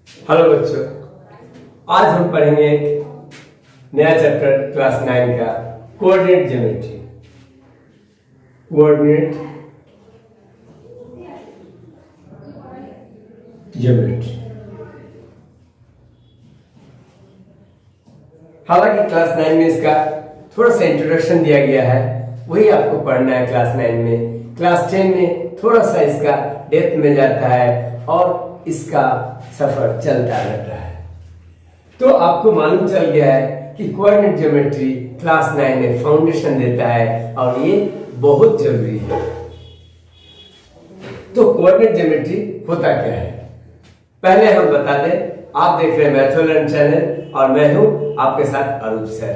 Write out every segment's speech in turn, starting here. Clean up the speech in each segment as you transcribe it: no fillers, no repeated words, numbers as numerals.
Hello बच्चों, आज हम पढ़ेंगे एक नया चैप्टर क्लास 9 का कोऑर्डिनेट ज्योमेट्री। Coordinate geometry. हालांकि क्लास 9 में इसका थोड़ा सा इंट्रोडक्शन दिया गया है, वही आपको पढ़ना है क्लास 9 में। क्लास 10 में थोड़ा सा इसका डेप्थ में जाता है और इसका सफर चलता रहता है। तो आपको मालूम चल गया है कि कोऑर्डिनेट ज्योमेट्री क्लास 9 में फाउंडेशन देता है और ये बहुत जरूरी है। तो कोऑर्डिनेट ज्योमेट्री होता क्या है, पहले हम बता दें। आप देख रहे हैं मैथोलर्न चैनल और मैं हूं आपके साथ अरूप सर।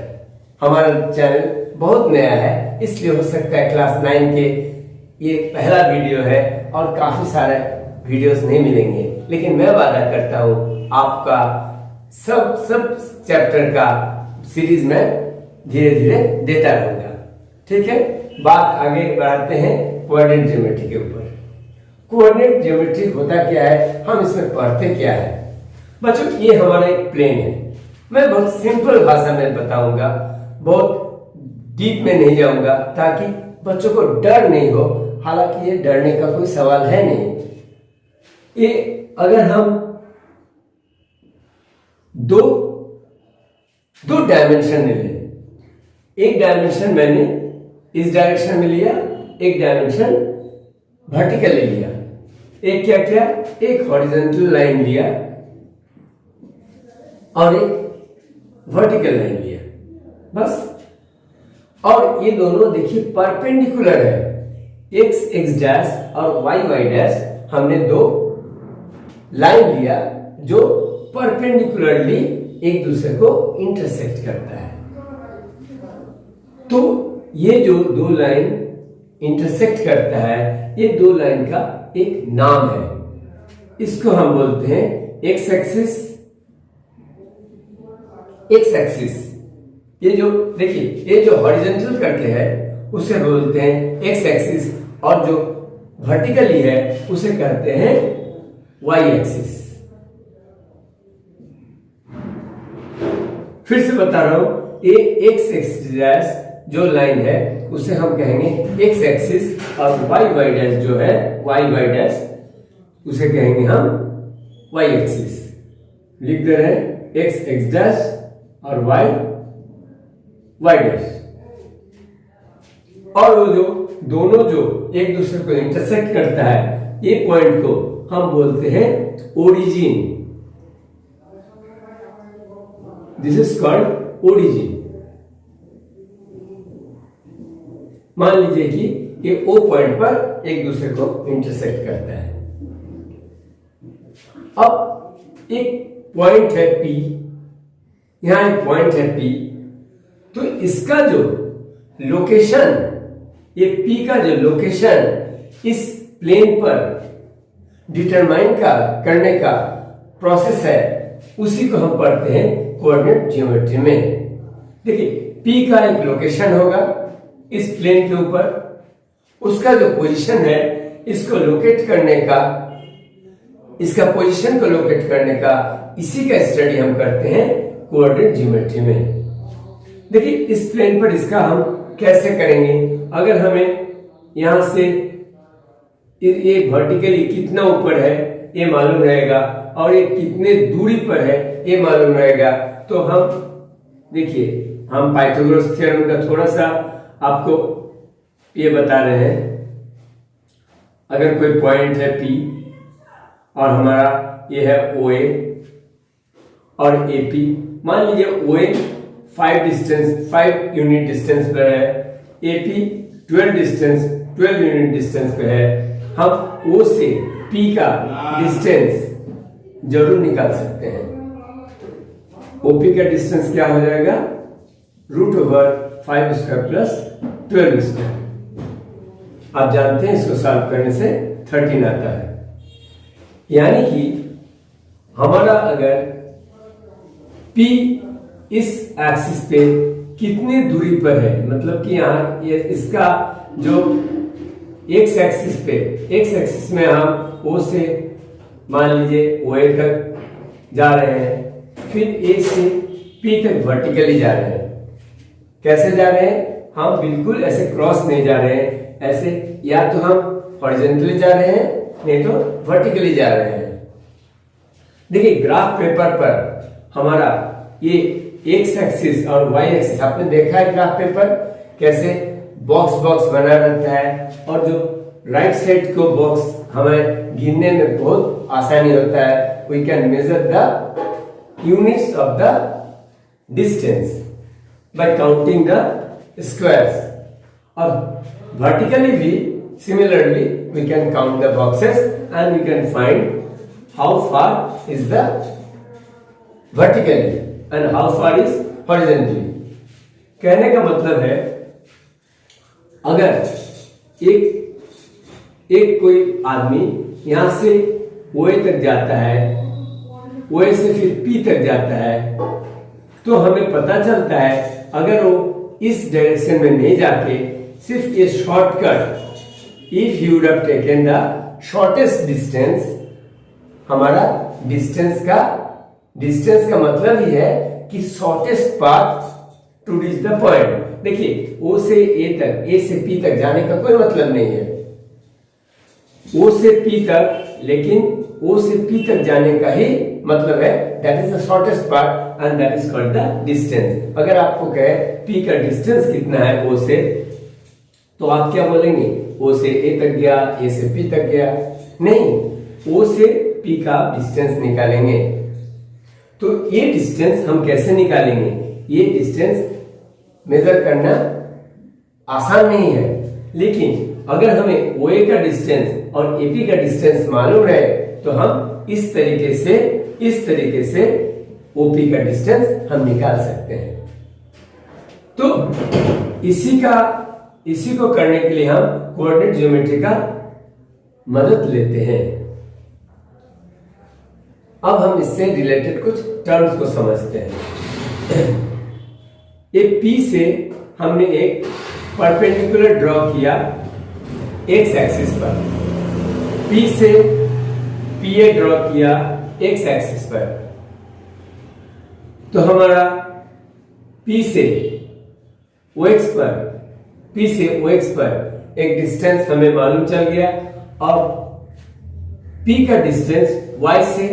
हमारा चैनल बहुत नया है, इसलिए हो सकता है क्लास 9 के ये पहला वीडियो है और काफी सारे वीडियोस नहीं मिलेंगे, लेकिन मैं वादा करता हूं आपका सब चैप्टर का सीरीज में धीरे धीरे देता रहूंगा। ठीक है, बात आगे बढ़ाते हैं कोऑर्डिनेट ज्योमेट्री के ऊपर। कोऑर्डिनेट ज्योमेट्री होता क्या है, हम इसमें पढ़ते क्या है। बच्चों, ये हमारा एक प्लेन है। मैं बहुत सिंपल भाषा में बताऊंगा, बहुत डीप में नहीं जाऊंगा ताकि बच्चों को डर नहीं हो। हालांकि ये डरने का कोई सवाल है नहीं। ये अगर हम दो डायमेंशन ले लें, एक डायमेंशन मैंने इस डायरेक्शन में लिया, एक डायमेंशन वर्टिकल ले लिया, एक क्या किया, एक हॉरिजॉन्टल लाइन लिया और एक वर्टिकल लाइन लिया, बस। और ये दोनों देखिए परपेंडिकुलर है, एक्स एक्स डैश और वाई वाई डैश। हमने दो लाइन लिया जो परपेंडिकुलरली एक दूसरे को इंटरसेक्ट करता है। तो ये जो दो लाइन इंटरसेक्ट करता है, ये दो लाइन का एक नाम है। इसको हम बोलते हैं एक्स एक्सिस। एक्स एक्सिस, ये जो देखिए, ये जो हॉरिजॉन्टल करके है उसे बोलते हैं एक्स एक्सिस, और जो वर्टिकली है उसे कहते हैं वाई एक्सिस। फिर से बता रहा हूं, ये एक्स एक्सिस डैश जो लाइन है उसे हम कहेंगे एक्स एक्सिस, और वाई वाई डैश जो है वाई वाई डैश उसे कहेंगे हम वाई एक्सिस। लिख दे रहे हैं एक्स एक्स डैश और वाई वाई डैश। और वो जो दोनों जो एक दूसरे को इंटरसेक्ट करता है, ये पॉइंट को हम बोलते हैं origin. This is called origin. मान लीजिए कि ये ओ पॉइंट पर एक दूसरे को इंटरसेक्ट करता है। अब एक पॉइंट है पी, यहां एक पॉइंट है पी, तो इसका जो लोकेशन, ये पी का जो लोकेशन इस प्लेन पर डिटरमाइन करने का प्रोसेस है, उसी को हम पढ़ते हैं कोऑर्डिनेट ज्योमेट्री में। देखिए, पी का एक लोकेशन होगा इस प्लेन के ऊपर, उसका जो पोजीशन है इसको लोकेट करने का, इसका पोजीशन को लोकेट करने का, इसी का स्टडी हम करते हैं कोऑर्डिनेट ज्योमेट्री में। देखिए, इस प्लेन पर इसका हम कैसे करेंगे। अगर हमें यहां से ये वर्टिकली कितना ऊपर है ये मालूम रहेगा और ये कितने दूरी पर है ये मालूम रहेगा, तो हम देखिए, हम पाइथागोरस थ्योरम का थोड़ा सा आपको ये बता रहे हैं। अगर कोई पॉइंट है P और हमारा ये है OA और AP, मान लीजिए OA 5 यूनिट डिस्टेंस पर है, AP 12 यूनिट डिस्टेंस पे है। हम O से P का डिस्टेंस जरूर निकाल सकते हैं। OP का डिस्टेंस क्या हो जाएगा, √5 स्क्वायर प्लस 12 स्क्वायर। आप जानते हैं इसको सॉल्व करने से 13 आता है। यानी कि हमारा अगर P इस एक्सिस पे कितनी दूरी पर है, मतलब कि यहाँ ये इसका जो एक्स एक्सिस पे, एक्स एक्सिस में हम O से मान लीजिए OA तक जा रहे हैं, फिर ए से पी तक वर्टिकली जा रहे हैं। कैसे जा रहे हैं? हम बिल्कुल ऐसे क्रॉस नहीं जा रहे हैं, ऐसे या तो हम हॉरिजॉन्टली जा रहे हैं, नहीं तो वर्टिकली जा रहे हैं। देखिए ग्राफ पेपर पर हमारा ये एक्स एक्सिस और वाई एक्सिस आपने देखा है ग्राफ पेपर कैसे बॉक्स बॉक्स बना रहता है, और जो राइट साइड को बॉक्स हमें गिनने में बहुत आसानी होता है। We can measure the units of the distance by counting the squares, और वर्टिकली भी similarly we can count the boxes and we can find how far is the vertically and how far is horizontally। कहने का मतलब है अगर एक कोई आदमी यहां से OA तक जाता है, OA से फिर P तक जाता है, तो हमें पता चलता है अगर वो इस डायरेक्शन में नहीं जाके सिर्फ ये shortcut, if you have taken the shortest distance, हमारा डिस्टेंस का मतलब ही है कि shortest path to reach the point. देखिए ओ से ए तक, ए से पी तक जाने का कोई मतलब नहीं है, ओ से पी तक, लेकिन ओ से पी तक जाने का ही मतलब है that is the shortest path and that is called the distance. अगर आपको कहे पी का डिस्टेंस कितना है ओ से, तो आप क्या बोलेंगे? ओ से ए तक गया, ए से पी तक गया। नहीं, ओ से पी का डिस्टेंस निकालेंगे। तो ये डिस्टेंस हम कैसे निकालेंगे? ये डिस्टेंस मेजर करना आसान नहीं है, लेकिन अगर हमें OA का डिस्टेंस और AP का डिस्टेंस मालूम रहे तो हम इस तरीके से OP का डिस्टेंस हम निकाल सकते हैं। तो इसी को करने के लिए हम कोऑर्डिनेट ज्योमेट्री का मदद लेते हैं। अब हम इससे रिलेटेड कुछ टर्म्स को समझते हैं। एक P से हमने एक परपेंडिकुलर ड्रॉ किया एक्स एक्सिस पर, P से PA ड्रॉ किया एक्स एक्सिस पर, तो हमारा P से OX पर एक डिस्टेंस हमें मालूम चल गया, और P का डिस्टेंस Y से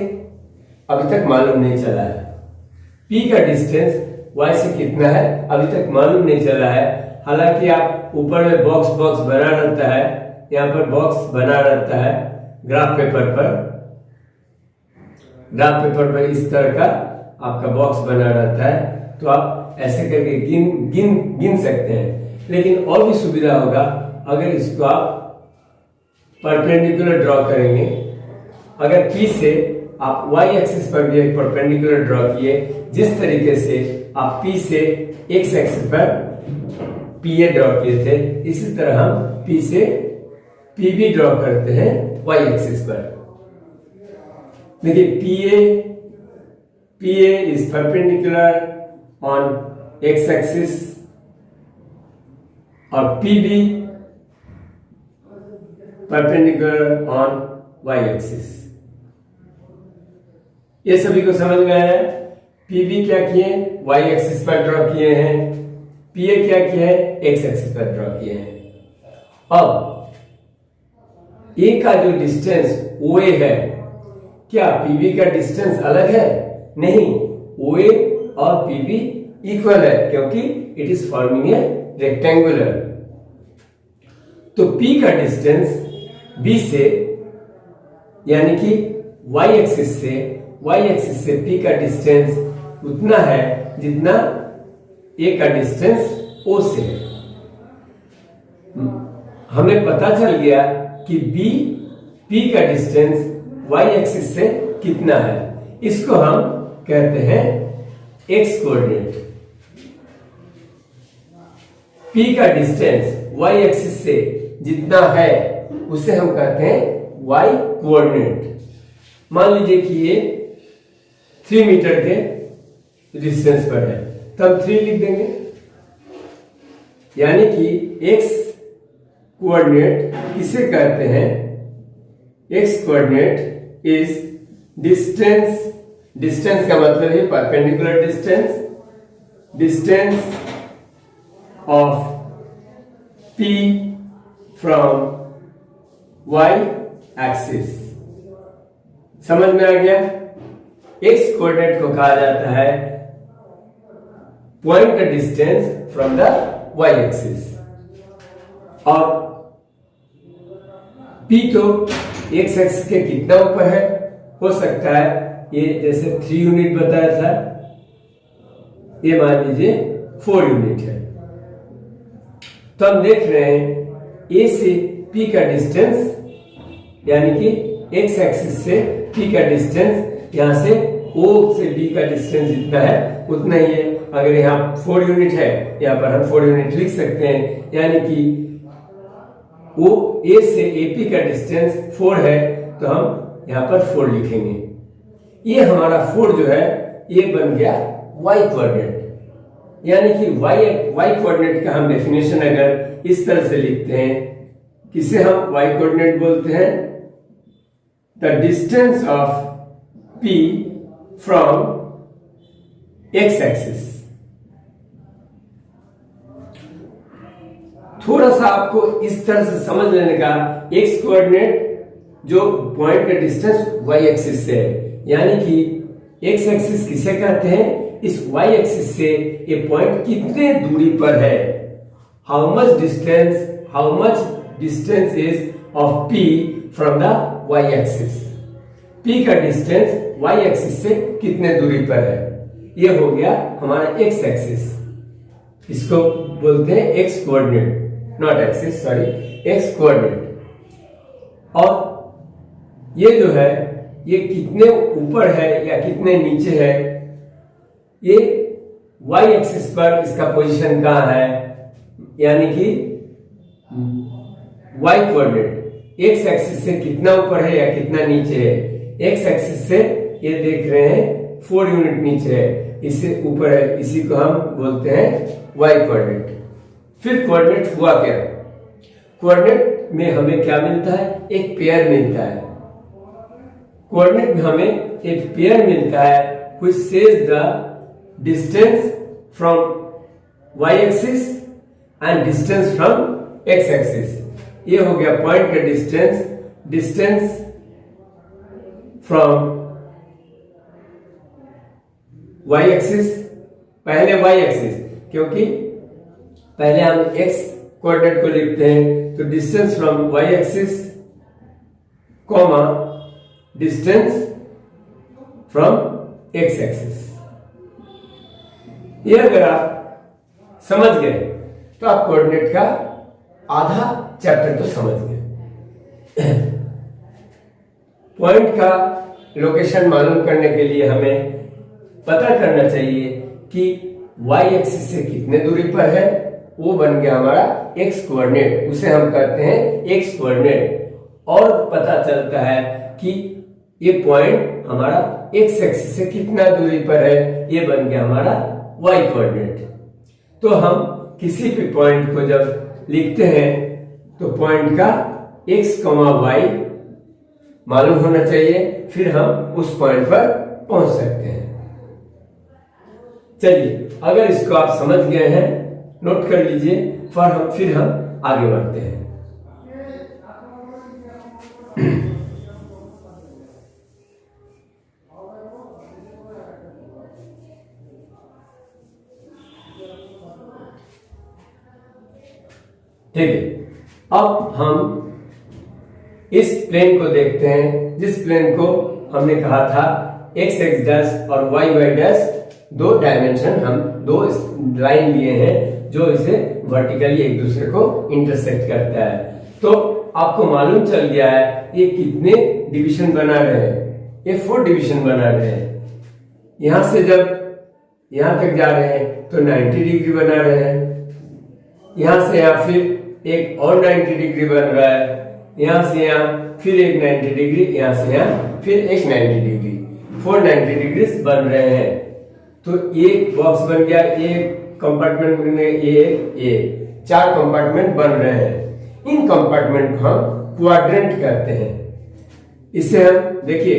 अभी तक मालूम नहीं चला है। P का डिस्टेंस Y से कितना है अभी तक मालूम नहीं चला है। हालांकि आप ऊपर में बॉक्स बना रहता है, यहाँ पर बॉक्स बना रहता है ग्राफ पेपर पर इस तरह का आपका बॉक्स बना रहता है, तो आप ऐसे करके गिन सकते हैं। लेकिन और भी सुविधा होगा अगर इसको आप परपेंडिकुलर ड्रॉ करेंगे। अगर P से आप Y एक्सिस पर भी एक परपेंडिकुलर ड्रॉ किए, जिस तरीके से आप P से X एक्सिस पर PA ड्रॉ किए थे, इसी तरह हम P से PB ड्रॉ करते हैं Y एक्सिस पर। देखिए PA is perpendicular on X axis और PB perpendicular on Y axis. ये सभी को समझ में आया? PB क्या किए? Y एक्सिस पर ड्रॉ किए हैं। PA क्या किया है? X एक्सिस पर ड्रॉ किए हैं। अब A का जो डिस्टेंस OA है, क्या PB का डिस्टेंस अलग है? नहीं, OA और PB इक्वल है, क्योंकि it is forming a rectangular. तो P का डिस्टेंस B से, यानी कि Y एक्सिस से P का डिस्टेंस उतना है जितना A का डिस्टेंस O से है। हमें पता चल गया कि P का डिस्टेंस Y एक्सिस से कितना है। इसको हम कहते हैं X कोऑर्डिनेट। P का डिस्टेंस Y एक्सिस से जितना है उसे हम कहते हैं Y कोऑर्डिनेट। मान लीजिए कि ये 3 मीटर के डिस्टेंस पर है, तब 3 लिख देंगे, यानी कि X कोऑर्डिनेट किसे कहते हैं? X coordinate is distance distance का मतलब है perpendicular distance, distance of P from y axis. समझ में आ गया? x कोऑर्डिनेट को कहा जाता है पॉइंट का distance from the y axis, और P तो x एक्सिस के कितना ऊपर है, हो सकता है ये जैसे 3 यूनिट बताया था, ये मान लीजिए 4 यूनिट है। तो हम देख रहे हैं A से P का डिस्टेंस, यानी कि x एक्सिस से P का डिस्टेंस, यहां से O से B का डिस्टेंस जितना है उतना ही है। अगर यहाँ 4 यूनिट है, यहाँ पर हम 4 यूनिट लिख सकते हैं, यानी कि O A से AP का डिस्टेंस 4 है, तो हम यहाँ पर 4 लिखेंगे। ये हमारा 4 जो है ये बन गया y कोऑर्डिनेट, यानी कि y कोऑर्डिनेट का हम डेफिनेशन अगर इस तरह से लिखते हैं, किसे हम y कोऑर्डिनेट बोलते हैं, the distance of P from x axis. थोड़ा सा आपको इस तरह से समझ लेने का, x कोऑर्डिनेट जो पॉइंट का डिस्टेंस y एक्सिस से है, यानी कि x एक्सिस किसे कहते हैं, इस y एक्सिस से ये पॉइंट कितने दूरी पर है, how much distance is of P from the y axis. P का डिस्टेंस y एक्सिस से कितने दूरी पर है, ये हो गया हमारा x एक्सिस। इसको बोलते हैं x coordinate, not axis, sorry, x coordinate. और ये जो है ये कितने ऊपर है या कितने नीचे है, ये y एक्सिस पर इसका पोजीशन कहाँ है, यानी कि y कोऑर्डिनेट x एक्सिस से कितना ऊपर है या कितना नीचे है। x एक्सिस से ये देख रहे हैं 4 यूनिट नीचे है, इससे ऊपर है, इसी को हम बोलते हैं y कोऑर्डिनेट। फिर कोऑर्डिनेट हुआ क्या, कोऑर्डिनेट में हमें क्या मिलता है, एक पेयर मिलता है। कोऑर्डिनेट में हमें एक पेयर मिलता है which says the distance from y axis and distance from x axis। ये हो गया पॉइंट का distance, distance from y axis, पहले y एक्सिस, क्योंकि पहले हम x कोऑर्डिनेट को लिखते हैं, तो distance from y axis comma distance from x axis. ये अगर आप समझ गए तो आप कोऑर्डिनेट का आधा चैप्टर तो समझ गए। पॉइंट का लोकेशन मालूम करने के लिए हमें पता करना चाहिए कि y एक्सिस से कितने दूरी पर है, वो बन गया हमारा x कोऑर्डिनेट, उसे हम कहते हैं x कोऑर्डिनेट। और पता चलता है कि ये पॉइंट हमारा x एक्सिस से कितना दूरी पर है, ये बन गया हमारा y कोऑर्डिनेट। तो हम किसी भी पॉइंट को जब लिखते हैं तो पॉइंट का x, y मालूम होना चाहिए, फिर हम उस पॉइंट पर पहुंच सकते हैं। चलिए, अगर इसको आप समझ गए हैं, नोट कर लीजिए, फिर हम आगे बढ़ते हैं। ठीक है, अब हम इस प्लेन को देखते हैं, जिस प्लेन को हमने कहा था x x डैश और y y डैश, दो डायमेंशन, हम दो लाइन लिए हैं जो इसे वर्टिकली एक दूसरे को इंटरसेक्ट करता है। तो आपको मालूम चल गया है ये कितने डिवीजन बना रहे हैं, ये 4 डिवीजन बना रहे हैं। यहां से जब यहां तक जा रहे हैं तो 90 डिग्री बना रहे हैं, यहां से यहां फिर एक और 90 डिग्री बन रहा है, यहां से यहां फिर एक 90 डिग्री, यहां से यहां फिर एक 90 डिग्री, 490 डिग्री बन रहे हैं। तो एक बॉक्स बन गया, एक कंपार्टमेंट बन गया, एक 4 कंपार्टमेंट बन रहे हैं। इन कंपार्टमेंट को हम क्वाड्रेंट कहते हैं। इसे हम देखिए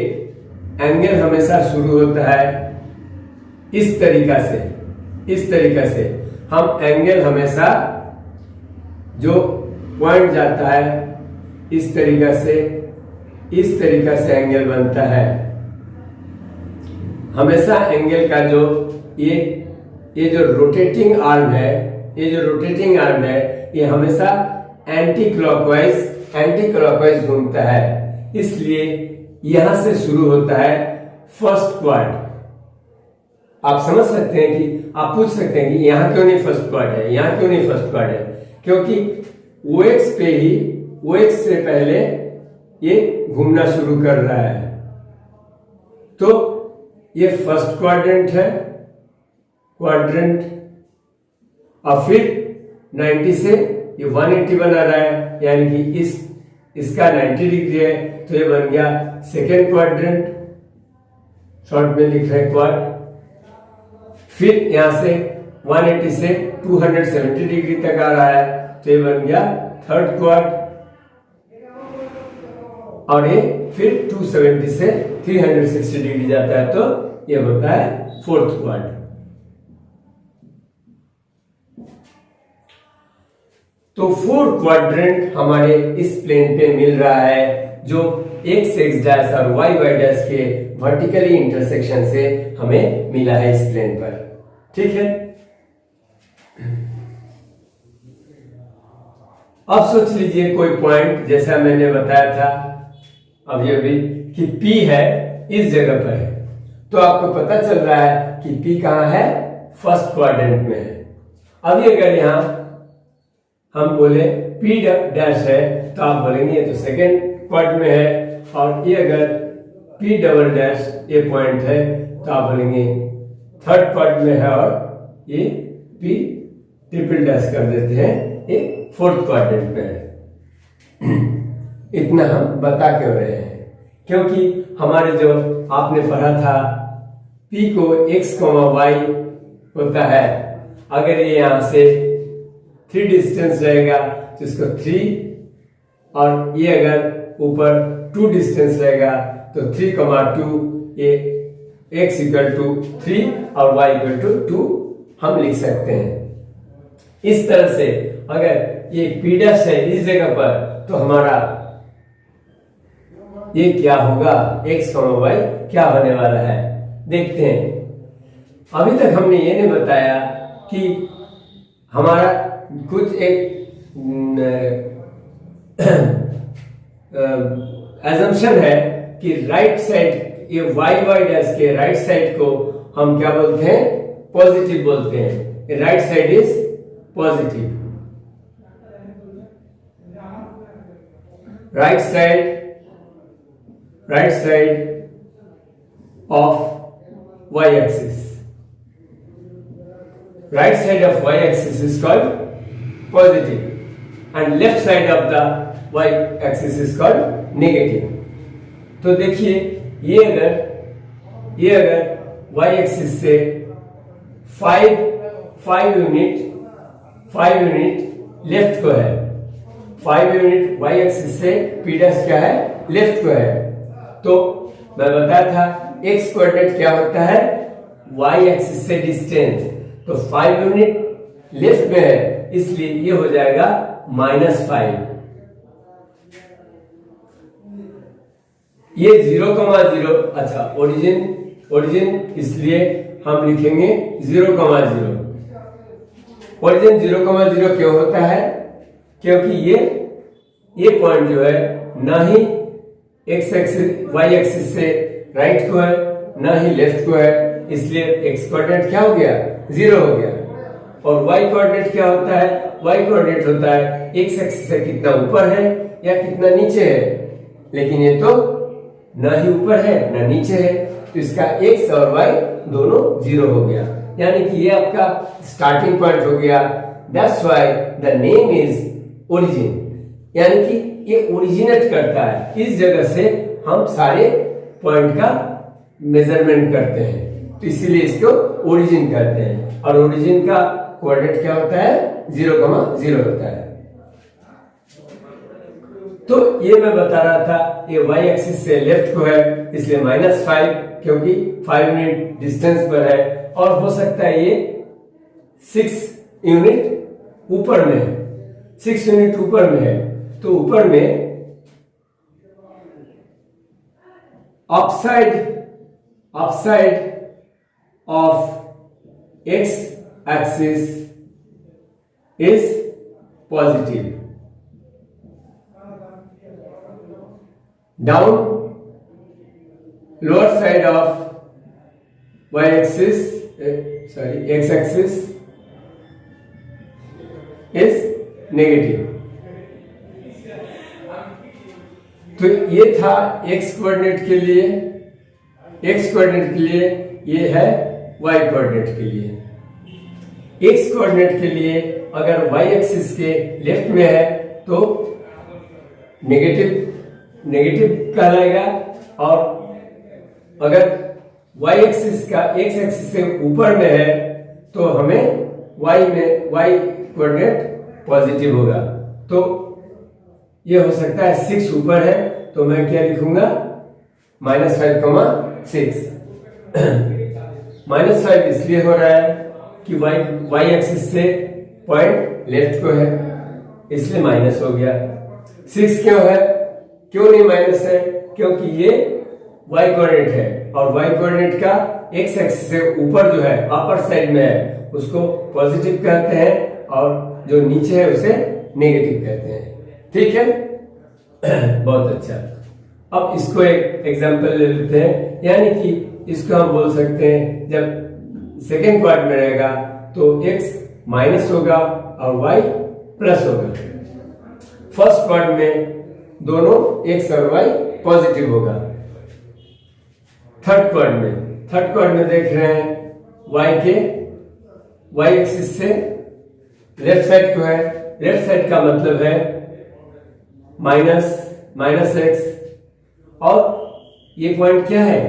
एंगल हमेशा शुरू होता है इस तरीका से हम एंगल हमेशा जो पॉइंट जाता है इस तरीका से एंगल बनता है। हमेशा एंगल का जो ये जो रोटेटिंग आर्म है ये हमेशा एंटी क्लॉकवाइज घूमता है। इसलिए यहां से शुरू होता है फर्स्ट क्वाड। आप समझ सकते हैं कि आप पूछ सकते हैं कि यहां क्यों नहीं फर्स्ट क्वाड है, क्योंकि OX से पहले ये घूमना शुरू कर रहा है। तो ये फर्स्ट क्वाड्रेंट है, और फिर 90 से ये 180 बना रहा है, यानी कि इसका 90 डिग्री है, तो ये बन गया सेकेंड क्वाड्रेंट, शॉर्ट में लिख रहे हैं क्वाड। फिर यहां से 180 से 270 डिग्री तक आ रहा है, तो ये बन गया थर्ड क्वाड, और ये फिर 270 से 360 डिग्री जाता है, तो ये होता है फोर्थ क्वाड। तो फोर्थ क्वाड्रेंट हमारे इस प्लेन पे मिल रहा है, जो एक्स एक्स डैश और वाई वाई डैश के वर्टिकली इंटरसेक्शन से हमें मिला है इस प्लेन पर। ठीक है, अब सोच लीजिए कोई पॉइंट, जैसा मैंने बताया था अभी कि P है इस जगह पर है, तो आपको पता चल रहा है कि P कहां है, फर्स्ट क्वाड्रेंट में है। अभी अगर यहां हम बोले P डैश है, तो आप बोलेंगे ये तो सेकेंड क्वाड में है, और ये अगर P डबल डैश ये पॉइंट है, तो आप बोलेंगे थर्ड क्वाड में है, और ये P ट्रिपल डैश कर देते हैं, ये फोर्थ क्वाड्रेंट में है। इतना हम बता क्यों रहे हैं, क्योंकि हमारे जो आपने पढ़ा था P को x, y होता है, अगर ये यहां से 3 डिस्टेंस रहेगा तो इसको 3, और ये अगर ऊपर 2 डिस्टेंस रहेगा तो 3,2, ये x इक्वल टू 3 और y इक्वल टू 2 हम लिख सकते हैं। इस तरह से अगर ये P डैश है इस जगह पर, तो हमारा ये क्या होगा, x, y क्या होने वाला है, देखते हैं। अभी तक हमने ये नहीं बताया कि हमारा कुछ एक एजम्पशन है कि राइट साइड, ये वाई वाई डैश के राइट साइड को हम क्या बोलते हैं, पॉजिटिव बोलते हैं। Right side is positive, right side of y-axis. Right side of y-axis is called positive, and left side of the y-axis is called negative. तो देखिए ये अगर y-axis से 5 यूनिट लेफ्ट को है, 5 यूनिट y-axis से p' क्या है, लेफ्ट को है। तो मैं बताया था x कोऑर्डिनेट क्या होता है, y एक्सिस से डिस्टेंस, तो 5 यूनिट लेफ्ट में है, इसलिए ये हो जाएगा -5। ये 0,0, अच्छा ओरिजिन इसलिए हम लिखेंगे 0,0। ओरिजिन 0,0 क्यों होता है, क्योंकि ये पॉइंट जो है ना ही x एक्सिस y एक्सिस से राइट को है, ना ही लेफ्ट को है, इसलिए x कोऑर्डिनेट क्या हो गया, 0 हो गया। और y कोऑर्डिनेट क्या होता है, y कोऑर्डिनेट होता है x एक्सिस से कितना ऊपर है या कितना नीचे है, लेकिन ये तो ना ही ऊपर है ना नीचे है, तो इसका x और y दोनों 0 हो गया, यानी कि ये आपका स्टार्टिंग पॉइंट हो गया। That's why the name is origin, यानी कि ये ओरिजिनेट करता है, इस जगह से हम सारे पॉइंट का मेजरमेंट करते हैं, तो इसीलिए इसको ओरिजिन कहते हैं। और ओरिजिन का कोऑर्डिनेट क्या होता है, 0,0 होता है। तो ये मैं बता रहा था, ये y एक्सिस से लेफ्ट को है इसलिए -5, क्योंकि 5 यूनिट डिस्टेंस पर है, और हो सकता है ये 6 यूनिट ऊपर में है, 6 यूनिट ऊपर में है, तो ऊपर में upside of x axis is positive, down lower side of y axis x axis is negative। तो ये था x कोऑर्डिनेट के लिए, x कोऑर्डिनेट के लिए, ये है y कोऑर्डिनेट के लिए। x कोऑर्डिनेट के लिए अगर y एक्सिस के लेफ्ट में है तो नेगेटिव कहलाएगा, और अगर y एक्सिस का x एक्सिस से ऊपर में है तो हमें y कोऑर्डिनेट पॉजिटिव होगा। तो ये हो सकता है 6 ऊपर है, तो मैं क्या लिखूंगा, -5,6। -5 इसलिए हो रहा है कि y एक्सिस से पॉइंट लेफ्ट को है, इसलिए माइनस हो गया। 6 क्यों है, क्यों नहीं माइनस है, क्योंकि ये y कोऑर्डिनेट है, और y कोऑर्डिनेट का x एक्सिस से ऊपर जो है अपर साइड में है उसको पॉजिटिव कहते हैं, और जो नीचे है उसे नेगेटिव कहते हैं। ठीक है, बहुत अच्छा। अब इसको एक एग्जांपल ले लेते हैं, यानी कि इसको हम बोल सकते हैं जब सेकेंड क्वाड्रेंट में रहेगा तो x माइनस होगा और y प्लस होगा। फर्स्ट क्वाड्रेंट में दोनों x और y पॉजिटिव होगा। थर्ड क्वाड्रेंट में देख रहे हैं y एक्सिस से लेफ्ट साइड को है, लेफ्ट साइड का मतलब है माइनस x, और ये पॉइंट क्या है,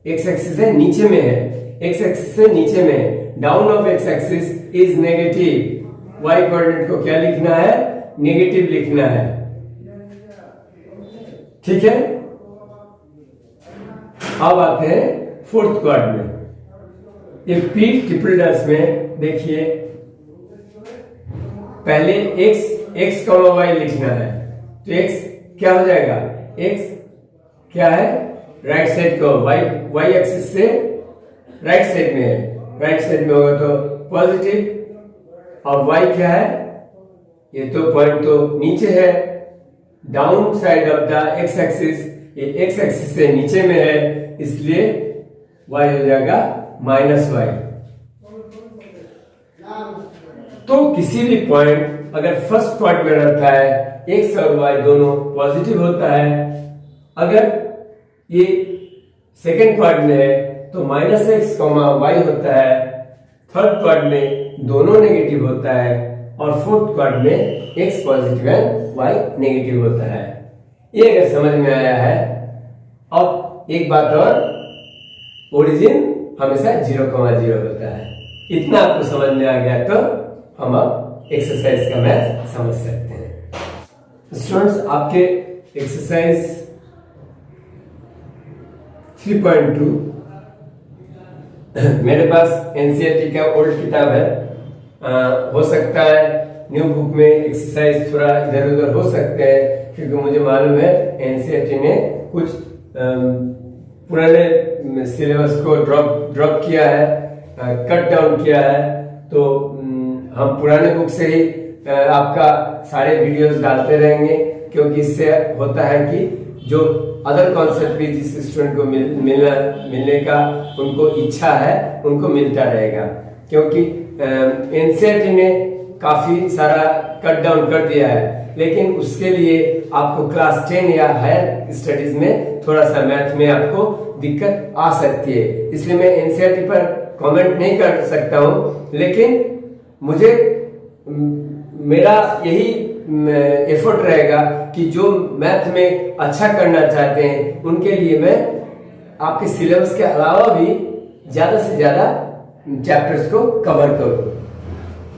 x एक्सिस से नीचे में है, x एक्सिस से नीचे में है, down of x axis is negative. y coordinate को क्या लिखना है, नेगेटिव लिखना है। ठीक है, अब आते हैं फोर्थ क्वाड्रेंट में। ये p ट्रिपल डैश में देखिए, पहले x y लिखना है, तो x क्या हो जाएगा, x क्या है, राइट साइड को, y एक्सिस से राइट साइड में है, राइट साइड में होगा तो पॉजिटिव, और y क्या है, ये तो पॉइंट तो नीचे है, down side of the x axis, ये x एक्सिस से नीचे में है, इसलिए y हो जाएगा -y। तो किसी भी पॉइंट अगर फर्स्ट पॉइंट में रहता है, x और y दोनों पॉजिटिव होता है, अगर ये सेकेंड पॉइंट में है तो -x, y होता है, थर्ड पॉइंट में दोनों नेगेटिव होता है, और फोर्थ पॉइंट में x पॉजिटिव है, y नेगेटिव होता है। ये अगर समझ में आया है। अब एक बात और, ओरिजिन हमेशा 0,0 होता है। इतना आपको समझ में आ गया तो हम अब एक्सरसाइज का मैथ समझ सकते हैं। स्टूडेंट्स, आपके एक्सरसाइज 3.2 मेरे पास एनसीईआरटी का ओल्ड किताब है, हो सकता है न्यू बुक में एक्सरसाइज थोड़ा इधर उधर हो सकते हैं, क्योंकि मुझे मालूम है एनसीईआरटी ने कुछ पुराने सिलेबस को ड्रॉप किया है, कट डाउन किया है। तो हम पुराने बुक से ही आपका सारे वीडियोस डालते रहेंगे, क्योंकि इससे होता है कि जो अदर कॉन्सेप्ट भी जिस स्टूडेंट को मिलने का उनको इच्छा है उनको मिलता रहेगा, क्योंकि एनसीईआरटी ने काफी सारा कट डाउन कर दिया है, लेकिन उसके लिए आपको क्लास 10 या हायर स्टडीज में थोड़ा सा मैथ में आपको दिक्कत आ सकती है, इसलिए मैं एनसीईआरटी पर कमेंट नहीं कर सकता हूं, लेकिन मुझे मेरा यही एफर्ट रहेगा कि जो मैथ में अच्छा करना चाहते हैं उनके लिए मैं आपके सिलेबस के अलावा भी ज्यादा से ज्यादा चैप्टर्स को कवर करूं।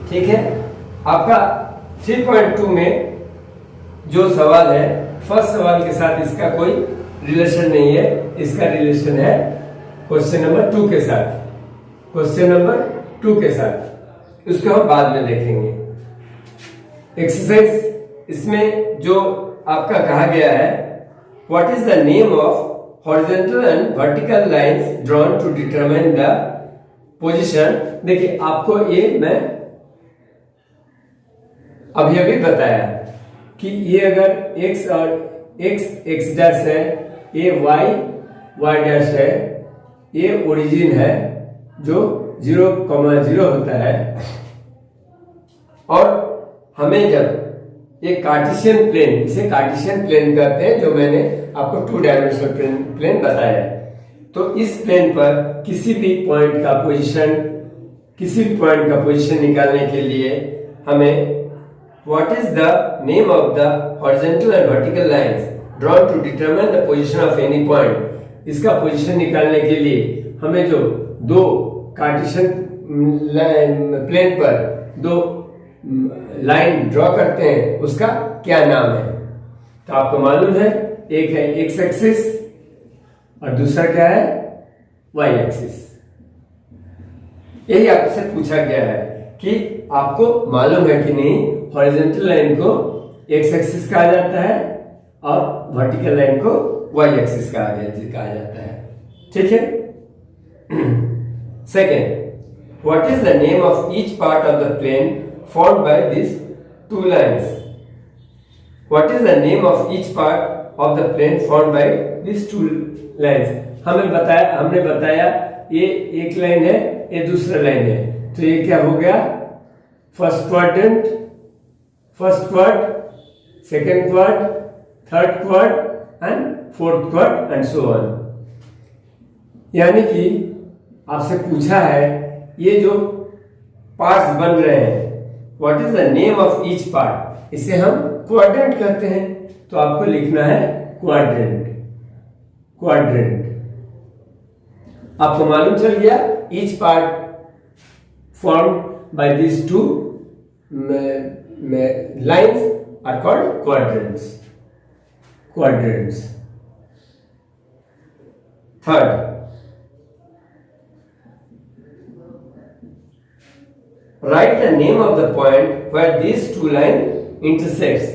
ठीक है, आपका 3.2 में जो सवाल है फर्स्ट सवाल के साथ इसका कोई रिलेशन नहीं है, इसका रिलेशन है क्वेश्चन नंबर 2 के साथ, क्वेश्चन नंबर 2 के साथ, उसको हम बाद में देखेंगे। एक्सरसाइज इसमें जो आपका कहा गया है, what is the name of horizontal and vertical lines drawn to determine the position. देखिए आपको ये मैं अभी बताया कि ये अगर x और x डैश है, ये y डैश है, ये ओरिजिन है जो 0,0 होता है, और हमें जब ये कार्टेशियन प्लेन, इसे कार्टेशियन प्लेन कहते हैं, जो मैंने आपको 2 डायमेंशनल प्लेन बताया है, तो इस प्लेन पर किसी भी पॉइंट का पोजीशन निकालने के लिए हमें what is the name of the horizontal and vertical lines drawn to determine the position of any point, इसका पोजीशन निकालने के लिए हमें जो दो कार्टेशियन प्लेन पर दो लाइन ड्रॉ करते हैं उसका क्या नाम है। तो आपको मालूम है, एक है एक्स एक्सिस और दूसरा क्या है वाई एक्सिस। यही आपसे पूछा गया है कि आपको मालूम है कि नहीं हॉरिजॉन्टल लाइन को एक्स एक्सिस कहा जाता है और वर्टिकल लाइन को वाई एक्सिस कहा जाता है। ठीक है। Second, what is the name of each part of the plane formed by this 2 lines. What is the name of each part of the plane formed by this 2 lines. हमने बताया ये एक line है, ये दूसरा लाइन है, तो ये क्या हो गया, first quadrant, first quad, second quad, third quad and fourth quad and so on. यानी कि आपसे पूछा है ये जो पार्ट्स बन रहे हैं, what is the name of each part, इसे हम क्वाड्रेंट कहते हैं, तो आपको लिखना है क्वाड्रेंट। क्वाड्रेंट आपको मालूम चल गया, each part formed by these 2 lines are called quadrants. Third, write the name of the point where these 2 lines intersects.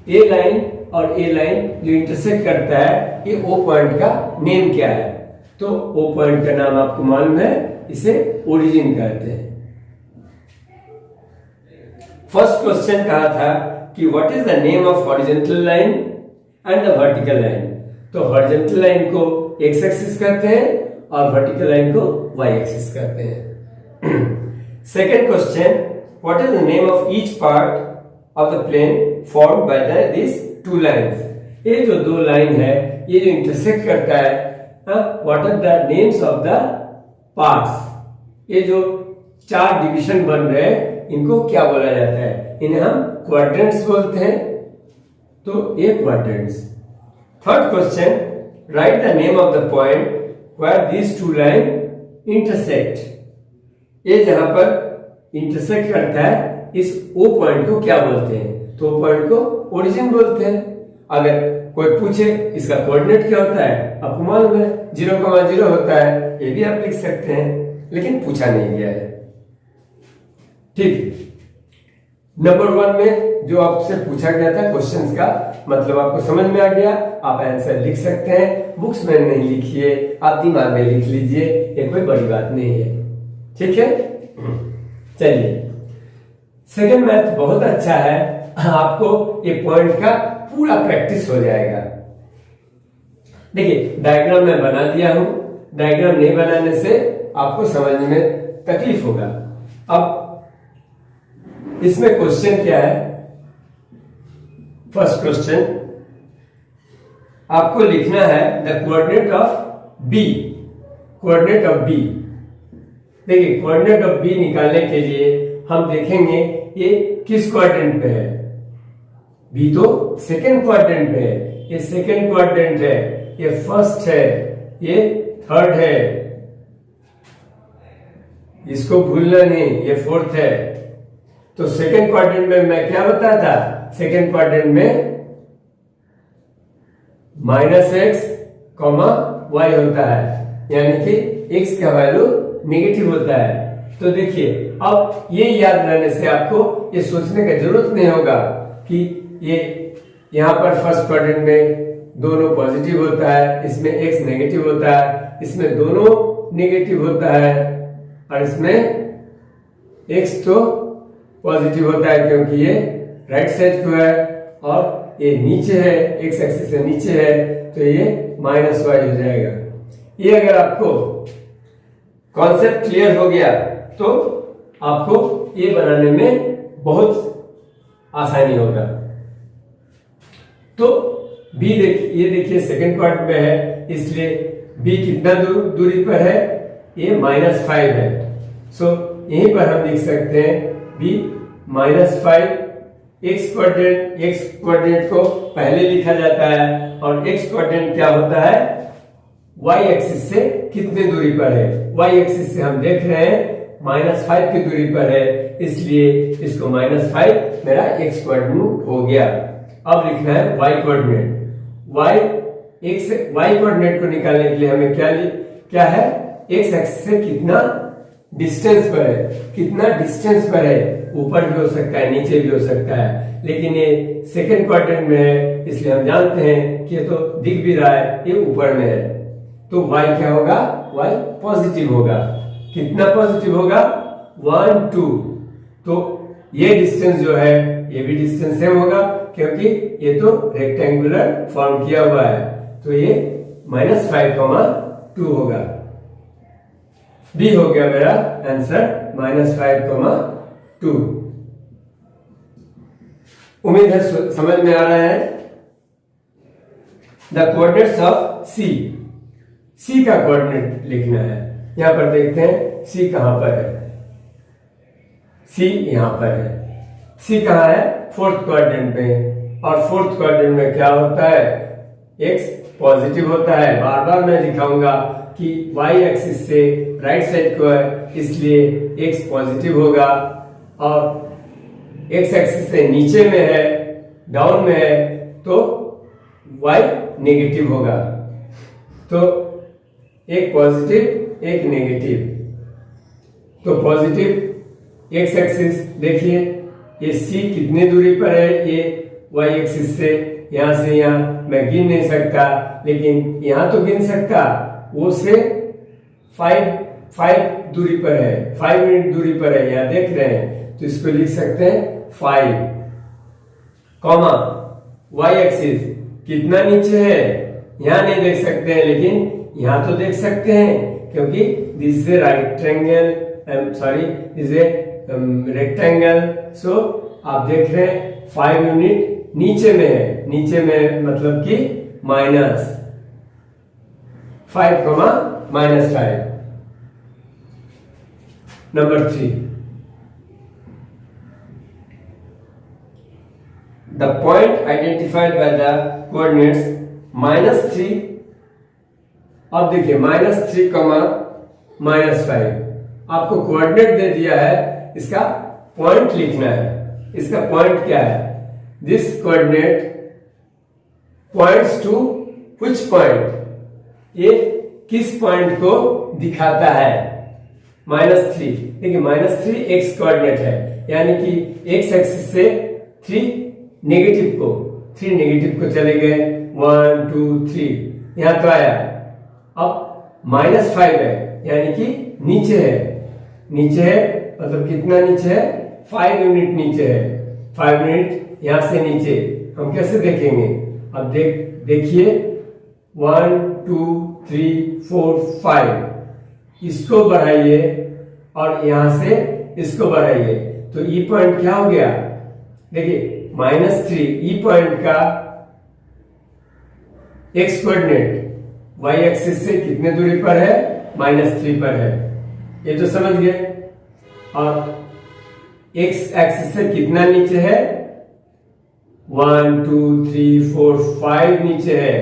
A line और A line जो इंटरसेक्ट करता है, ये O पॉइंट का नेम क्या है। तो O पॉइंट का नाम आपको मालूम है, इसे ओरिजिन कहते हैं। फर्स्ट क्वेश्चन कहा था कि what is the name of horizontal line and the vertical line. तो हॉरिजॉन्टल लाइन को एक्स एक्सिस कहते हैं और वर्टिकल लाइन को वाई एक्सिस कहते हैं। Second question, what is the name of each part of the plane formed by this 2 lines. ये जो 2 लाइन है, ये जो इंटरसेक्ट करता है, what are the names of the parts. ये जो 4 डिवीजन बन रहे हैं, इनको क्या बोला जाता है, इन्हें हम क्वाड्रेंट्स बोलते हैं, तो ये quadrants. Third question, write the name of the point where these 2 line intersect. ये जहां पर इंटरसेक्ट करता है, इस ओ पॉइंट को क्या बोलते हैं, तो पॉइंट को ओरिजिन बोलते हैं। अगर कोई पूछे इसका कोऑर्डिनेट क्या होता है, आपको मालूम है 0,0 होता है, ये भी आप लिख सकते हैं, लेकिन पूछा नहीं गया है। ठीक, नंबर 1 में जो आपसे पूछा गया था क्वेश्चंस का मतलब आपको समझ में आ गया, आप आंसर लिख सकते हैं। बुक्स में नहीं लिखिए, आप दिमाग में लिख लीजिए, ये कोई बड़ी बात नहीं है। ठीक है, चलिए। सेकंड मैथ बहुत अच्छा है, आपको ये पॉइंट का पूरा प्रैक्टिस हो जाएगा। देखिए डायग्राम मैं बना दिया हूं, डायग्राम नहीं बनाने से आपको समझने में तकलीफ होगा। अब इसमें क्वेश्चन क्या है, फर्स्ट क्वेश्चन आपको लिखना है the coordinate of B. Coordinate of B, देखिए कोऑर्डिनेट ऑफ बी निकालने के लिए हम देखेंगे ये किस क्वाड्रेंट पे है। बी तो सेकेंड क्वाड्रेंट पे है, ये सेकेंड क्वाड्रेंट है, ये फर्स्ट है, ये थर्ड है, इसको भूलना नहीं, ये फोर्थ है। तो सेकेंड क्वाड्रेंट में मैं क्या बताया था, सेकेंड क्वाड्रेंट में माइनस एक्स कॉमा वाई होता है, यानी कि एक्स का वैल्यू नेगेटिव होता है। तो देखिए अब ये याद रहने से आपको ये सोचने का जरूरत नहीं होगा कि ये यहाँ पर फर्स्ट क्वाड्रेंट में दोनों पॉजिटिव होता है, इसमें एक्स नेगेटिव होता है, इसमें दोनों नेगेटिव होता है और इसमें एक्स तो पॉजिटिव होता है क्योंकि ये राइट साइड को है और ये नीचे है, एक्स एक्सिस से नीचे है, तो ये माइनस वाई हो जाएगा। ये अगर आपको कॉन्सेप्ट क्लियर हो गया तो आपको ये बनाने में बहुत आसानी होगा। तो बी ये देखिए सेकंड पार्ट में है, इसलिए बी कितना दूरी पर है, ये -5 है। सो यहीं पर हम लिख सकते हैं बी -5। एक्स क्वाड्रेंट को पहले लिखा जाता है और एक्स क्वाड्रेंट क्या होता है, वाई एक्सिस से कितने दूरी पर है। वाई एक्सिस से हम देख रहे हैं -5 की दूरी पर है, इसलिए इसको -5 मेरा एक्स क्वाड्रेंट हो गया। अब लिखना है वाई कोऑर्डिनेट। वाई कोऑर्डिनेट को निकालने के लिए हमें क्या है, एक्स एक्सिस से कितना डिस्टेंस पर है, कितना डिस्टेंस पर है, ऊपर भी हो सकता है नीचे भी हो सकता है, लेकिन ये सेकंड क्वाड्रेंट में है इसलिए हम जानते हैं कि ये तो दिख भी रहा है ये ऊपर में है। तो y क्या होगा, y पॉजिटिव होगा। कितना पॉजिटिव होगा, 1 2। तो ये डिस्टेंस जो है ये भी डिस्टेंस सेम होगा क्योंकि ये तो रेक्टेंगुलर फॉर्म किया हुआ है, तो ये -5, 2 होगा। बी हो गया मेरा आंसर -5, 2। उम्मीद है समझ में आ रहा है। द कोऑर्डिनेट्स ऑफ सी का कोऑर्डिनेट लिखना है। यहां पर देखते हैं सी कहां पर है, सी यहां पर है। सी कहां है, फोर्थ क्वाड्रेंट में, और फोर्थ क्वाड्रेंट में क्या होता है, एक्स पॉजिटिव होता है। बार बार मैं दिखाऊंगा कि वाई एक्सिस से राइट साइड को है इसलिए एक्स पॉजिटिव होगा, और एक्स एक्सिस से नीचे में है, डाउन में है, तो वाई नेगेटिव होगा। तो एक पॉजिटिव एक नेगेटिव। तो पॉजिटिव एक्स एक्सिस देखिए ये सी कितनी दूरी पर है, ये वाई एक्सिस से यहां मैं गिन नहीं सकता, लेकिन यहां तो गिन सकता, वो से 5 दूरी पर है, 5 यूनिट दूरी पर है, यहां देख रहे हैं, तो इसको लिख सकते हैं 5, कॉमा वाई एक्सिस कितना नीचे है, यहां नहीं देख सकते हैं, लेकिन यहां तो देख सकते हैं क्योंकि दिस इज रेक्टेंगल। सो आप देख रहे हैं 5 यूनिट नीचे में है, नीचे में मतलब कि -5, -5। Number 3, the point identified by the coordinates -3। अब देखिए -3, -5 आपको कोऑर्डिनेट दे दिया है, इसका पॉइंट लिखना है। इसका पॉइंट क्या है, this coordinate points to which point, ये किस पॉइंट को दिखाता है, -3। देखिए -3 एक्स कोऑर्डिनेट है, यानी कि एक्स एक्सिस से 3 नेगेटिव को चले गए, 1 2 3 यहां तो आया। अब -5 है यानी कि नीचे है मतलब कितना नीचे है, 5 यूनिट नीचे है, 5 यूनिट यहां से नीचे। हम कैसे देखेंगे, अब देखिए 1 2 3 4 5 इसको बढ़ाइए और यहां से इसको बढ़ाइए, तो ई पॉइंट क्या हो गया, देखिए -3 ई पॉइंट का एक्स कोऑर्डिनेट वाई एक्सिस से कितने दूरी पर है, -3 पर है, ये तो समझ गए। और एक्स एक्सिस से कितना नीचे है, 1 2 3 4 5 नीचे है,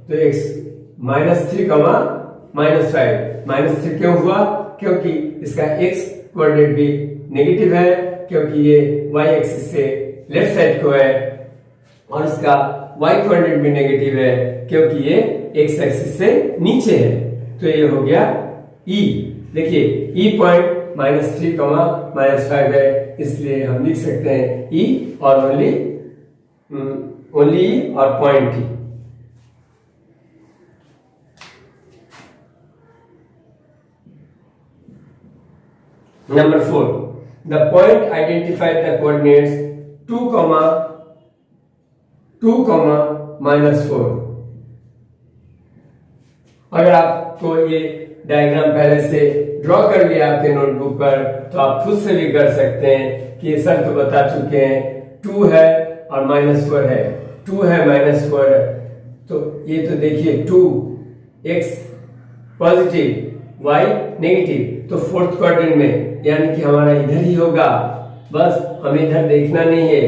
तो एक्स -3, -5 क्यों हुआ, क्योंकि इसका एक्स कोऑर्डिनेट भी नेगेटिव है, क्योंकि ये वाई एक्सिस से लेफ्ट साइड को है, और इसका वाई कोऑर्डिनेट भी नेगेटिव है क्योंकि ये एक्स एक्सिस से नीचे है। तो ये हो गया ई। देखिए ई पॉइंट -3, -5 है, इसलिए हम लिख सकते हैं ई और ओनली ई और point E. Number 4. The point identified the coordinates 2, -4. अगर आपको ये डायग्राम पहले से ड्रॉ कर लिया आपके नोटबुक पर तो आप खुद से भी कर सकते हैं कि सर तो बता चुके हैं 2 है और -4 है, 2 है -4 है। तो ये तो देखिए 2 x पॉजिटिव y नेगेटिव, तो फोर्थ क्वाड्रेंट में यानी कि हमारा इधर ही होगा। बस हमें इधर देखना नहीं है,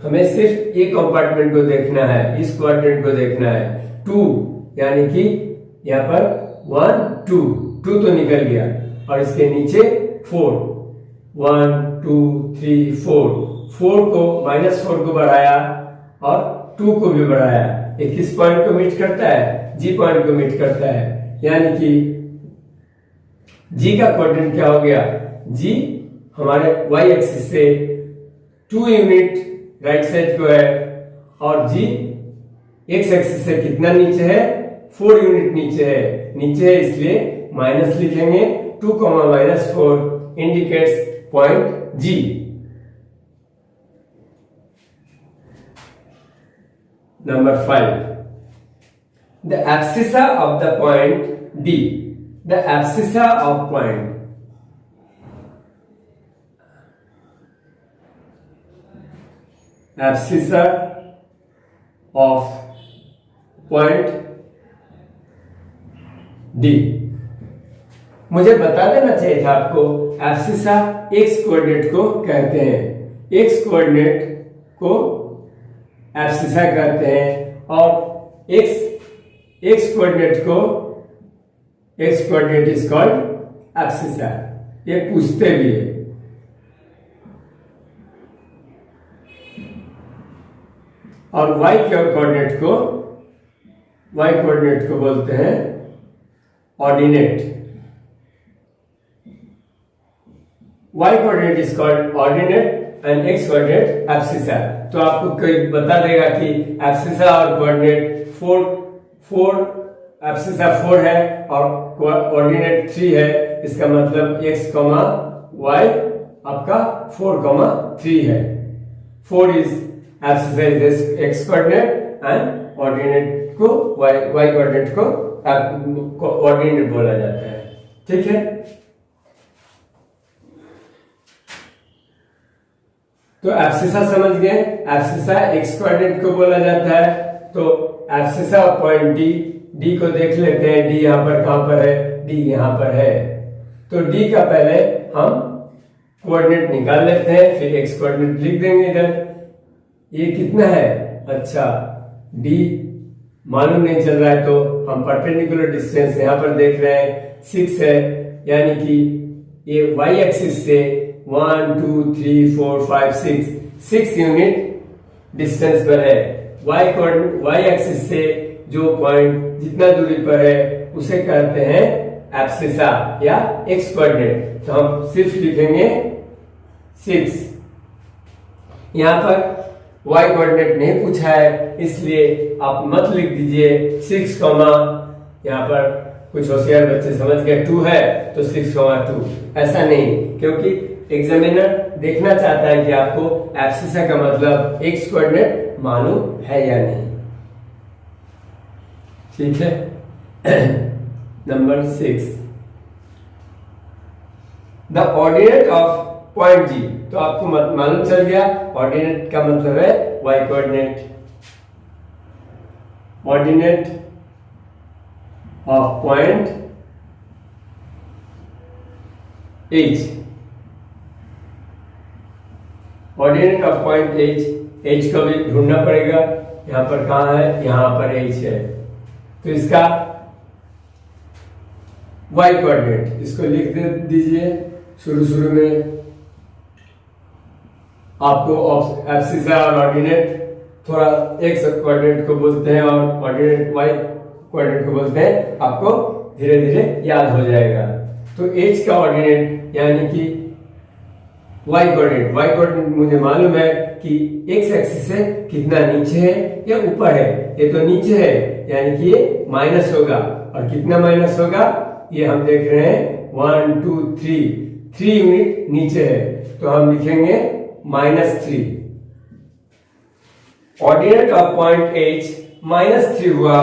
हमें सिर्फ एक कंपार्टमेंट को देखना है, इस क्वाड्रेंट को देखना है। 2 यानी कि यहाँ पर 1 2 2 तो निकल गया और इसके नीचे 4 1 2 3 4 को -4 को बढ़ाया और 2 को भी बढ़ाया। ये किस पॉइंट को मीट करता है? जी पॉइंट को मीट करता है। यानी कि जी का क्वाड्रेंट क्या हो गया? जी हमारे वाई एक्सिस से 2 यूनिट राइट साइड को है और जी एक्स एक्सिस से कितना नीचे है? 4 यूनिट नीचे है इसलिए माइनस लिखेंगे। 2, -4 indicates point G. Number 5. The abscissa of the point D. The abscissa of point D। मुझे बता देना चाहिए था आपको, एब्सिसा एक्स कोऑर्डिनेट को कहते हैं, एक्स कोऑर्डिनेट को एब्सिसा कहते हैं और x coordinate is called abscissa. ये पूछते भी है। और वाई कोऑर्डिनेट को बोलते हैं ordinate. Y coordinate is called ordinate and X coordinate abscissa. तो आपको कोई बता देगा कि एब्सिसा और कोऑर्डिनेट 4 एब्सिसा 4 है और ऑर्डिनेट 3 है, इसका मतलब x, y आपका 4, 3 है। 4 is abscissa is x coordinate and ordinate को y कोऑर्डिनेट को ऑर्डिनेट बोला जाता है। ठीक है, तो एब्सिसा समझ गए। एब्सिसा एक्स कोऑर्डिनेट को बोला जाता है। तो एब्सिसा ऑफ पॉइंट डी को देख लेते हैं। डी यहाँ पर कहां पर है? डी यहाँ पर है। तो डी का पहले हम कोऑर्डिनेट निकाल लेते हैं, फिर एक्स कोऑर्डिनेट लिख देंगे इधर। ये कितना है? अच्छा, डी मालूम नहीं चल रहा है तो हम परपेंडिकुलर डिस्टेंस यहाँ पर देख रहे हैं 6 है, यानी कि ये वाई एक्सिस से 1 2 3 4 5 6 यूनिट डिस्टेंस पर है। वाई एक्सिस से जो पॉइंट जितना दूरी पर है उसे कहते हैं एब्सिसा या एक्स कोऑर्डिनेट। तो हम सिर्फ लिखेंगे 6। यहां पर वाई कोऑर्डिनेट नहीं पूछा है, इसलिए आप मत लिख दीजिए 6, यहाँ पर कुछ होशियार बच्चे समझ गए 2 है तो 6, 2। ऐसा नहीं, क्योंकि एग्जामिनर देखना चाहता है कि आपको एब्सिसा का मतलब एक्स कोऑर्डिनेट मालूम है या नहीं। ठीक है। Number 6, the ordinate of point G. तो आपको मालूम चल गया ऑर्डिनेट का मतलब है y coordinate. Ordinate of point H. Ordinate of point H को भी ढूंढना पड़ेगा। यहां पर कहां है? यहां पर एच है, तो इसका वाई कोऑर्डिनेट इसको लिख दीजिए। शुरू में आपको एब्सिसा और ऑर्डिनेट थोड़ा एक्स कोऑर्डिनेट को बोलते हैं और कोऑर्डिनेट वाई कोऑर्डिनेट को बोलते हैं, आपको धीरे धीरे याद हो जाएगा। तो एच का ऑर्डिनेट यानी कि वाई कोऑर्डिनेट मुझे मालूम है कि एक्स एक्सिस से कितना नीचे है या ऊपर है। ये तो नीचे है यानी कि ये माइनस होगा, और कितना माइनस होगा ये हम देख रहे हैं 1 2 3 यूनिट नीचे है, तो हम लिखेंगे -3। ऑर्डिनेट ऑफ पॉइंट एच -3 हुआ।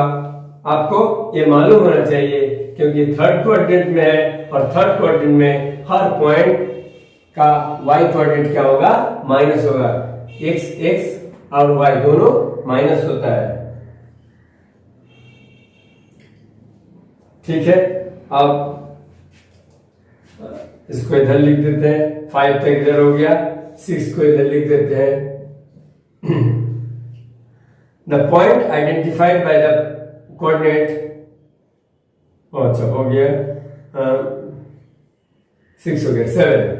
आपको ये मालूम होना चाहिए क्योंकि थर्ड कोऑर्डिनेट में है, और थर्ड कोऑर्डिनेट में हर पॉइंट का वाई कोऑर्डिनेट क्या होगा, माइनस होगा। एक्स और वाई दोनों माइनस होता है। ठीक है, अब इसको इधर लिख देते हैं, 5 तक इधर हो गया, 6 को इधर लिख देते हैं। The point identified by the coordinate, अच्छा हो गया 6 हो गया 7।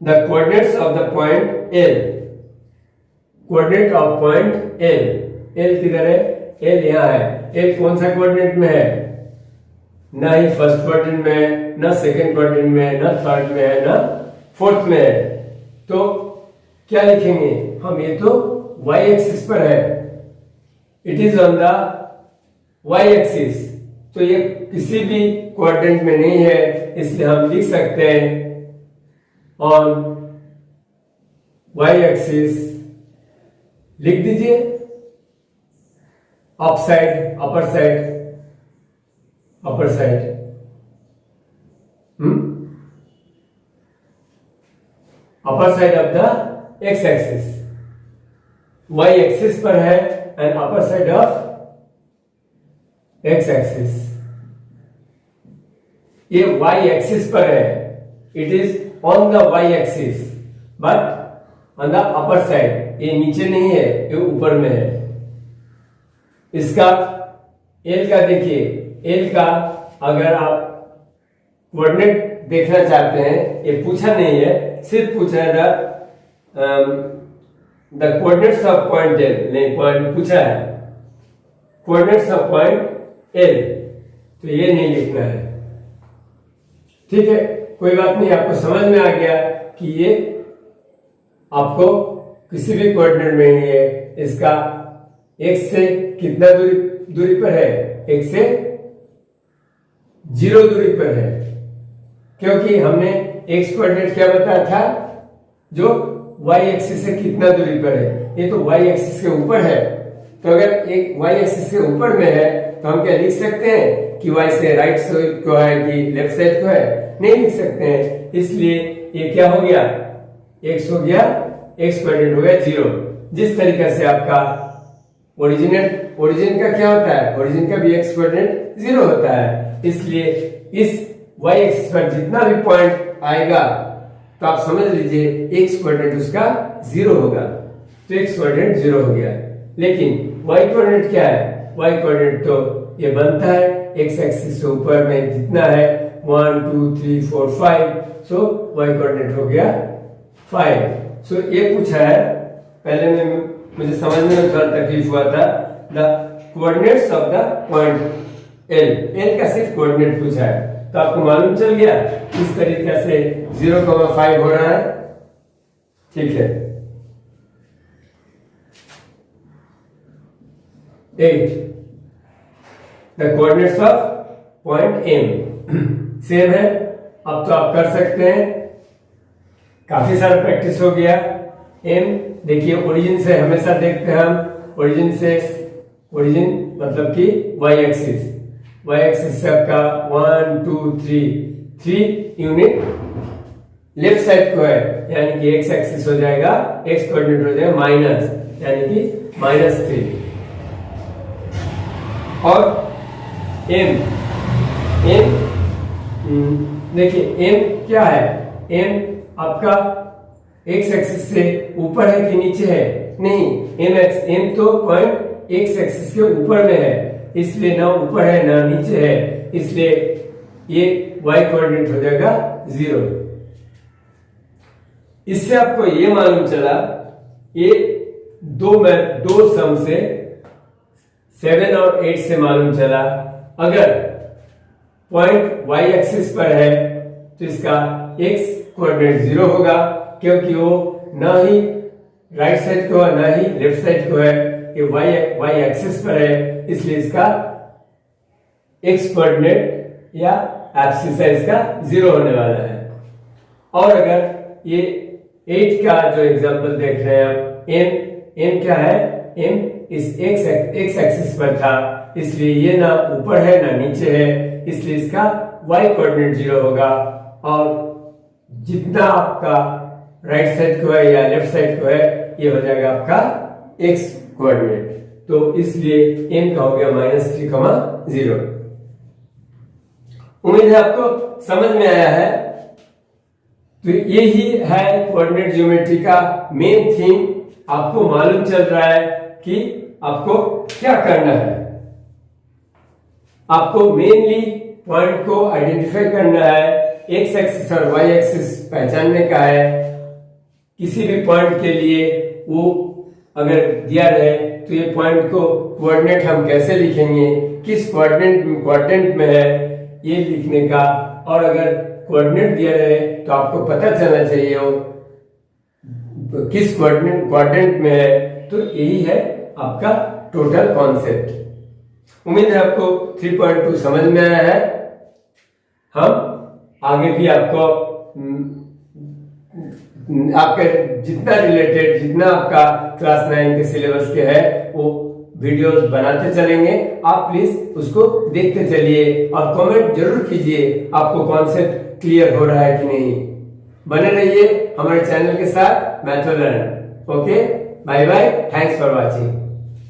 The coordinates of the point L, coordinate of point L, L किधर है, एल यहाँ है। एल कौन सा कोऑर्डिनेट में है, ना ही फर्स्ट कोऑर्डिनेट में है, ना सेकंड कोऑर्डिनेट में है, ना थर्ड में है, ना फोर्थ में है। तो क्या लिखेंगे हम, ये तो y एक्सिस पर है, it is on the y axis, तो ये किसी भी कोऑर्डिनेट में नहीं है, इसलिए हम लिख सकते हैं ऑन y एक्सिस। लिख दीजिए up side, upper side, upper side, upper side of the x axis, y axis पर है and upper side of x axis. ये y एक्सिस पर है, it is on the y axis but on the upper side, ये नीचे नहीं है, ये ऊपर में है। इसका l का देखिए, l का अगर आप कोऑर्डिनेट देखना चाहते हैं, ये पूछा नहीं है, सिर्फ पूछा है the coordinates of point L, नहीं पॉइंट पूछा है, कोऑर्डिनेट्स ऑफ पॉइंट एल, तो ये नहीं लिखना है। ठीक है, कोई बात नहीं, आपको समझ में आ गया कि ये आपको किसी भी कोऑर्डिनेट में नहीं है। इसका x से कितना दूरी पर है, x से 0 दूरी पर है, क्योंकि हमने x कोऑर्डिनेट क्या बताया था, जो y एक्सिस से कितना दूरी पर है, ये तो y एक्सिस के ऊपर है। तो अगर एक y एक्सिस के ऊपर में है तो हम क्या लिख सकते हैं कि y से राइट साइड को है कि लेफ्ट साइड को है, नहीं लिख सकते हैं। इसलिए ये क्या हो गया, x हो गया, x कोऑर्डिनेट हो गया 0। जिस तरीके से आपका ओरिजिन का क्या होता है, ओरिजिन का भी x कोऑर्डिनेट 0 होता है। इसलिए इस y एक्सिस पर जितना भी पॉइंट आएगा तो आप समझ लीजिए x कोऑर्डिनेट उसका 0 होगा, तो x कोऑर्डिनेट 0 हो गया। लेकिन y कोऑर्डिनेट क्या है, y कोऑर्डिनेट तो ये बनता है x एक्सिस से ऊपर में जितना है 1 2 3 4 5, सो y कोऑर्डिनेट हो गया 5। सो ये पूछा है, पहले में मुझे समझने में थोड़ा तकलीफ हुआ था, the coordinates of the point L का सिर्फ कोऑर्डिनेट पूछा है, तो आपको मालूम चल गया इस तरीके से 0,5 हो रहा है। ठीक है, 8 the coordinates of point M same है। अब तो आप कर सकते हैं, काफी सारा प्रैक्टिस हो गया। एम देखिए, ओरिजिन से हमेशा देखते हैं हम, ओरिजिन मतलब कि y एक्सिस से आपका 1 2 3 यूनिट लेफ्ट साइड को है, यानी कि x एक्सिस हो जाएगा, x कोऑर्डिनेट हो जाएगा माइनस, यानी कि -3। और m देखिए m क्या है, m आपका x एक्सिस से ऊपर है कि नीचे है, नहीं, m तो पॉइंट x एक्सिस के ऊपर में है, इसलिए ना ऊपर है ना नीचे है, इसलिए ये y कोऑर्डिनेट हो जाएगा 0। इससे आपको ये मालूम चला ये दो सम से 7 और 8 से मालूम चला। अगर पॉइंट y एक्सिस पर है तो इसका x कोऑर्डिनेट 0 होगा, क्योंकि वो ना ही राइट साइड को है ना ही लेफ्ट साइड को है, ये y एक्सिस पर है, इसलिए इसका x कोऑर्डिनेट या एब्सिस है इसका 0 होने वाला है। और अगर ये 8 का जो एग्जांपल देख रहे हैं आप, m क्या है, m इस x एक्सिस पर था, इसलिए ये ना ऊपर है ना नीचे है, इसलिए इसका y कोऑर्डिनेट 0 होगा। और जितना आपका राइट साइड को है या लेफ्ट साइड को है, ये हो जाएगा आपका x कोऑर्डिनेट। तो इसलिए m का हो गया -3,0। उम्मीद है आपको समझ में आया है। तो यही है कोऑर्डिनेट ज्योमेट्री का मेन थीम। आपको मालूम चल रहा है कि आपको क्या करना है। आपको मेनली पॉइंट को आइडेंटिफाई करना है, एक्स एक्सिस और वाई एक्सिस पहचानने का है। किसी भी पॉइंट के लिए वो अगर दिया रहे तो ये पॉइंट को कोऑर्डिनेट हम कैसे लिखेंगे, किस क्वाड्रेंट में है, ये लिखने का। और अगर कोऑर्डिनेट दिया रहे तो आपको पता चलना चाहिए वो किस क्वाड्रेंट में है। तो यही है आपका टोटल कॉन्सेप्ट। उम्मीद है आपको 3.2 समझ में आया है। हम आगे भी आपको आपके जितना आपका क्लास 9 के सिलेबस के है वो वीडियोस बनाते चलेंगे। आप प्लीज उसको देखते चलिए और कमेंट जरूर कीजिए आपको कॉन्सेप्ट क्लियर हो रहा है कि नहीं। बने रहिए हमारे चैनल के साथ math learn. Okay, bye bye, thanks for watching.